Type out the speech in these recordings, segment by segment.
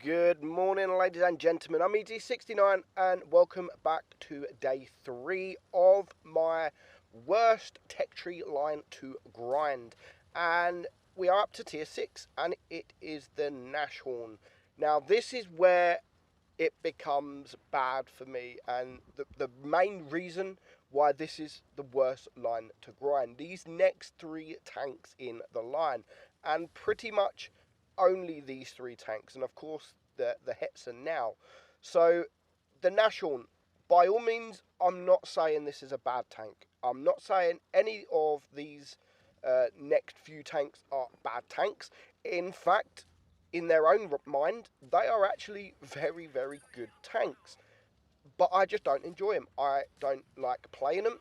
Good morning, ladies and gentlemen. I'm ED69 and welcome back to day 3 of my worst tech tree line to grind. And we are up to tier 6 and it is the Nashorn. Now, this is where it becomes bad for me, and the main reason why this is the worst line to grind. These next 3 tanks in the line, and pretty much only these 3 tanks, and of course the Hetzer now. So the Nashorn, by all means, I'm not saying this is a bad tank. I'm not saying any of these next few tanks are bad tanks. In fact, in their own mind, they are actually very, very good tanks. But I just don't enjoy them. I don't like playing them.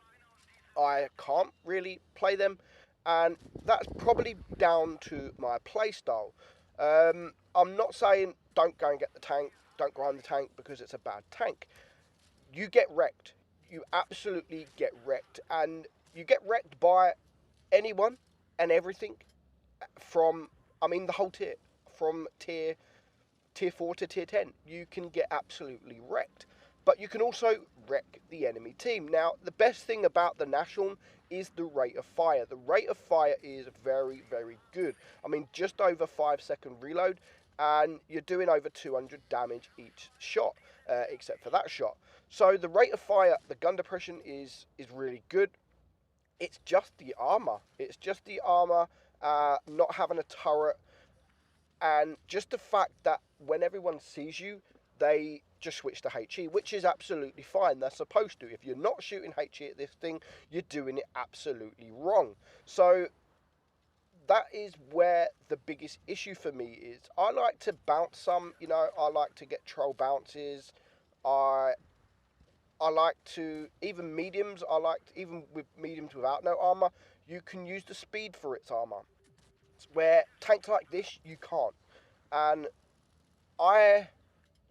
I can't really play them, and that's probably down to my playstyle. I'm not saying don't go and get the tank, don't grind the tank because it's a bad tank. You get wrecked. You absolutely get wrecked, and you get wrecked by anyone and everything from, the whole tier, from tier 4 to tier 10. You can get absolutely wrecked. But you can also wreck the enemy team. Now, the best thing about the Nashorn is the rate of fire. The rate of fire is very, very good. Just over 5-second reload, and you're doing over 200 damage each shot, except for that shot. So the rate of fire, the gun depression is really good. It's just the armour. Not having a turret, and just the fact that when everyone sees you, they just switch to HE, which is absolutely fine. They're supposed to. If you're not shooting HE at this thing, you're doing it absolutely wrong. So that is where the biggest issue for me is. I like to bounce some, I like to get troll bounces. I like to, even mediums, even with mediums without no armor, you can use the speed for its armor. Where tanks like this, you can't. And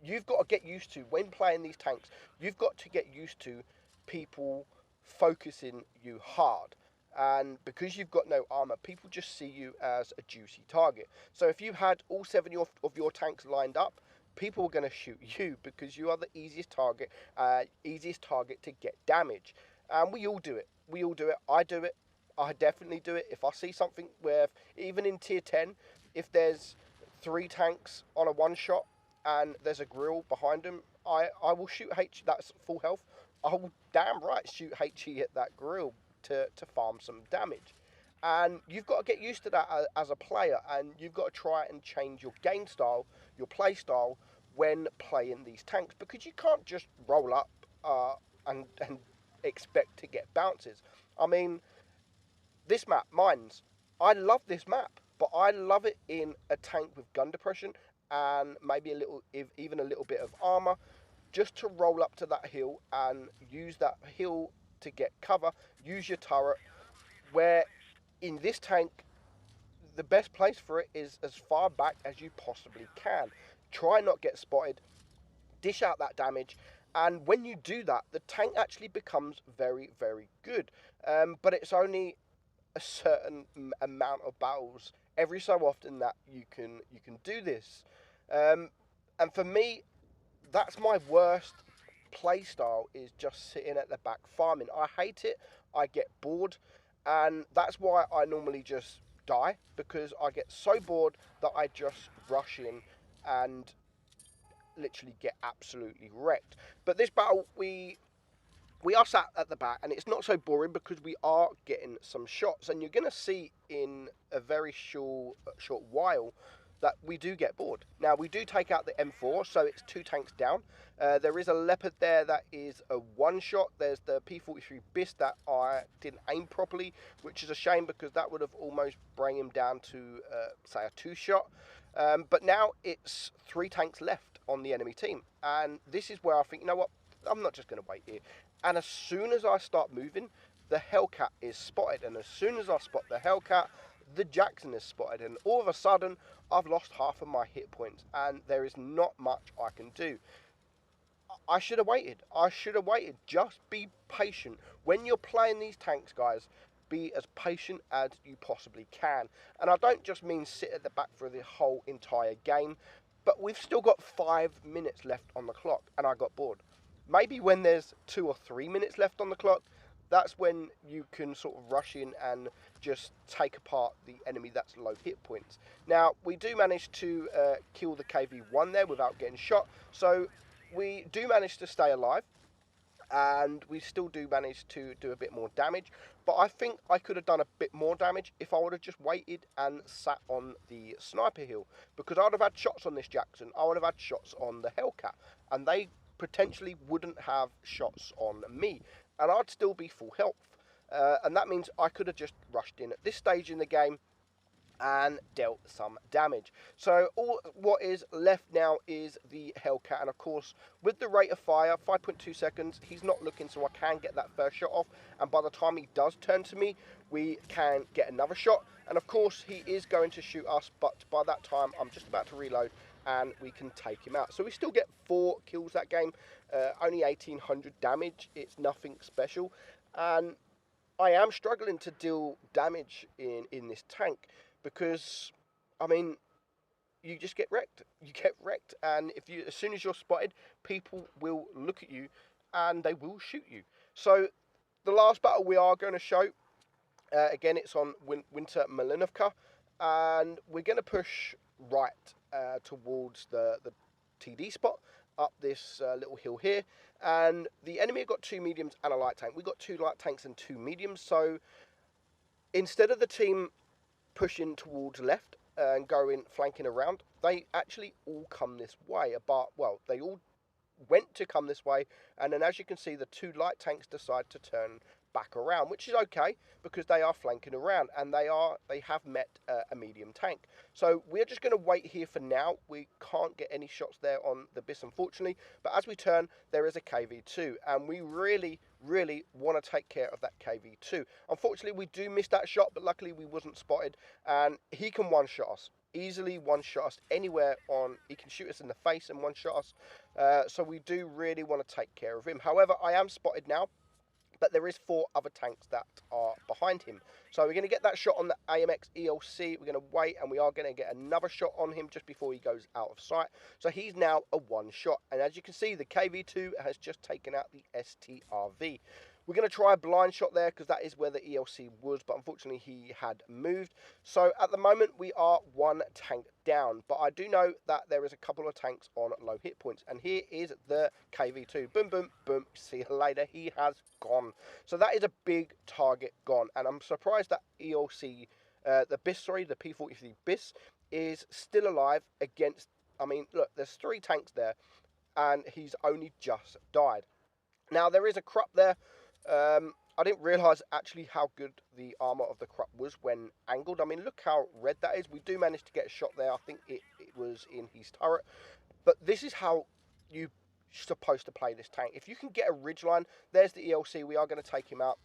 you've got to get used to, when playing these tanks, you've got to get used to people focusing you hard. And because you've got no armor, people just see you as a juicy target. So if you had all 7 of your tanks lined up, people are going to shoot you because you are the easiest target to get damage. And we all do it. I do it. I definitely do it. If I see something where, even in tier 10, if there's 3 tanks on a one shot and there's a grill behind them, I will shoot H. That's full health. I will damn right shoot HE at that grill to farm some damage. And you've got to get used to that as a player, and you've got to try and change your game style, your play style, when playing these tanks, because you can't just roll up and expect to get bounces. This map, Mines, I love this map, but I love it in a tank with gun depression and maybe even a little bit of armor, just to roll up to that hill and use that hill to get cover, use your turret, where in this tank, the best place for it is as far back as you possibly can. Try not get spotted, dish out that damage, and when you do that, the tank actually becomes very, very good. But it's only a certain amount of battles every so often that you can do this. And for me, that's my worst play style, is just sitting at the back farming. I hate it. I get bored, and that's why I normally just die, because I get so bored that I just rush in and literally get absolutely wrecked. But this battle, we are sat at the back, and it's not so boring because we are getting some shots, and you're going to see in a very short while that we do get bored. Now, we do take out the M4, so it's 2 tanks down. There is a Leopard there that is a one-shot. There's the P43 Beast that I didn't aim properly, which is a shame because that would have almost bring him down to, say, a 2-shot. But now it's 3 tanks left on the enemy team, and this is where I think, you know what, I'm not just going to wait here. And as soon as I start moving, the Hellcat is spotted, and as soon as I spot the Hellcat, the Jackson is spotted, and all of a sudden I've lost half of my hit points, and there is not much I can do. I should have waited. Just be patient. When you're playing these tanks, guys, be as patient as you possibly can. And I don't just mean sit at the back for the whole entire game. But we've still got 5 minutes left on the clock, and I got bored. Maybe when there's 2 or 3 minutes left on the clock, that's when you can sort of rush in and just take apart the enemy that's low hit points. Now, we do manage to kill the KV-1 there without getting shot, so we do manage to stay alive, and we still do manage to do a bit more damage, but I think I could have done a bit more damage if I would have just waited and sat on the sniper hill, because I would have had shots on this Jackson, I would have had shots on the Hellcat, and they potentially wouldn't have shots on me, and I'd still be full health, and that means I could have just rushed in at this stage in the game and dealt some damage. So all what is left now is the Hellcat, and of course with the rate of fire, 5.2 seconds, he's not looking, so I can get that first shot off, and by the time he does turn to me, we can get another shot, and of course he is going to shoot us, but by that time I'm just about to reload and we can take him out. So we still get 4 kills that game, only 1800 damage, it's nothing special, and I am struggling to deal damage in this tank, because, I mean, you just get wrecked. You get wrecked, and as soon as you're spotted, people will look at you, and they will shoot you. So, the last battle we are going to show, again, it's on Winter Malinovka, and we're going to push right towards the TD spot, up this little hill here, and the enemy have got 2 mediums and a light tank. We've got 2 light tanks and 2 mediums, so instead of the team pushing towards left and going flanking around, they actually all come this way. But, well, they all went to come this way, and then as you can see, the 2 light tanks decide to turn back around, which is okay because they are flanking around, and they have met a medium tank. So we're just going to wait here for now. We can't get any shots there on the BIS, unfortunately, but as we turn, there is a KV2, and we really want to take care of that KV2. Unfortunately, we do miss that shot, but luckily we wasn't spotted, and he can one-shot us. Easily one-shot us anywhere on. He can shoot us in the face and one-shot us, so we do really want to take care of him. However, I am spotted now, but there is 4 other tanks that are behind him. So we're going to get that shot on the AMX ELC. We're going to wait, and we are going to get another shot on him just before he goes out of sight. So he's now a one-shot. And as you can see, the KV2 has just taken out the STRV. We're going to try a blind shot there because that is where the ELC was, but unfortunately he had moved. So at the moment we are 1 tank down, but I do know that there is a couple of tanks on low hit points, and here is the KV2. Boom, boom, boom. See you later. He has gone. So that is a big target gone, and I'm surprised that ELC, the P43 BIS is still alive against, I mean, look, there's 3 tanks there, and he's only just died. Now there is a Krupp there. I didn't realise actually how good the armour of the Krupp was when angled. I mean, look how red that is. We do manage to get a shot there. I think it was in his turret. But this is how you're supposed to play this tank. If you can get a ridgeline, there's the ELC. We are going to take him out.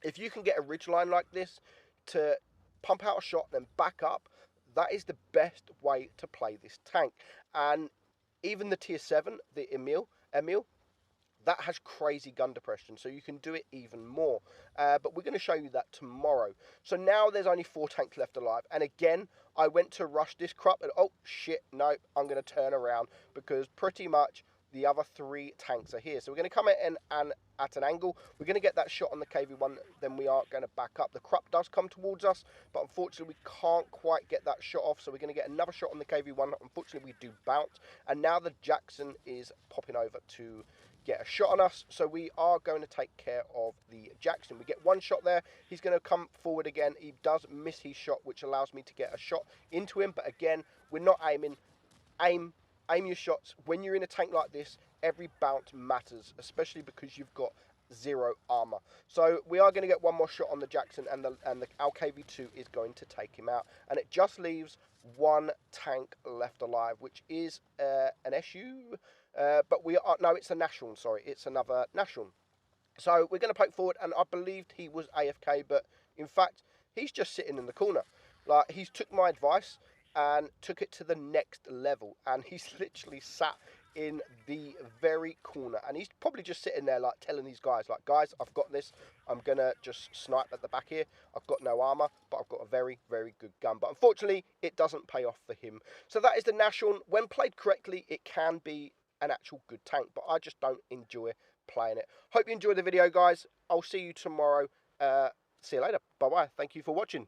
If you can get a ridgeline like this to pump out a shot and then back up, that is the best way to play this tank. And even the tier 7, the Emil, that has crazy gun depression, so you can do it even more. But we're going to show you that tomorrow. So now there's only 4 tanks left alive. And again, I went to rush this Krupp, and oh shit, no, I'm going to turn around because pretty much the other 3 tanks are here. So we're going to come in and at an angle. We're going to get that shot on the KV1, then we are going to back up. The Krupp does come towards us, but unfortunately we can't quite get that shot off, so we're going to get another shot on the KV1. Unfortunately, we do bounce, and now the Jackson is popping over to get a shot on us, so we are going to take care of the Jackson. We get 1 shot there. He's going to come forward again. He does miss his shot, which allows me to get a shot into him, but again, we're not aiming. Aim your shots. When you're in a tank like this, every bounce matters, especially because you've got 0 armor. So we are going to get 1 more shot on the Jackson, and the KV2 is going to take him out, and it just leaves 1 tank left alive, which is an SU. But we are, no, it's a Nashorn, sorry, it's another Nashorn. So we're going to poke forward, and I believed he was AFK, but in fact, he's just sitting in the corner. Like, he's took my advice and took it to the next level, and he's literally sat in the very corner, and he's probably just sitting there like telling these guys, like, guys, I've got this. I'm gonna just snipe at the back here. I've got no armor, but I've got a very, very good gun. But unfortunately, it doesn't pay off for him. So that is the Nashorn. When played correctly, it can be an actual good tank, but I just don't enjoy playing it. Hope you enjoyed the video, guys. I'll see you tomorrow. See you later. Bye bye. Thank you for watching.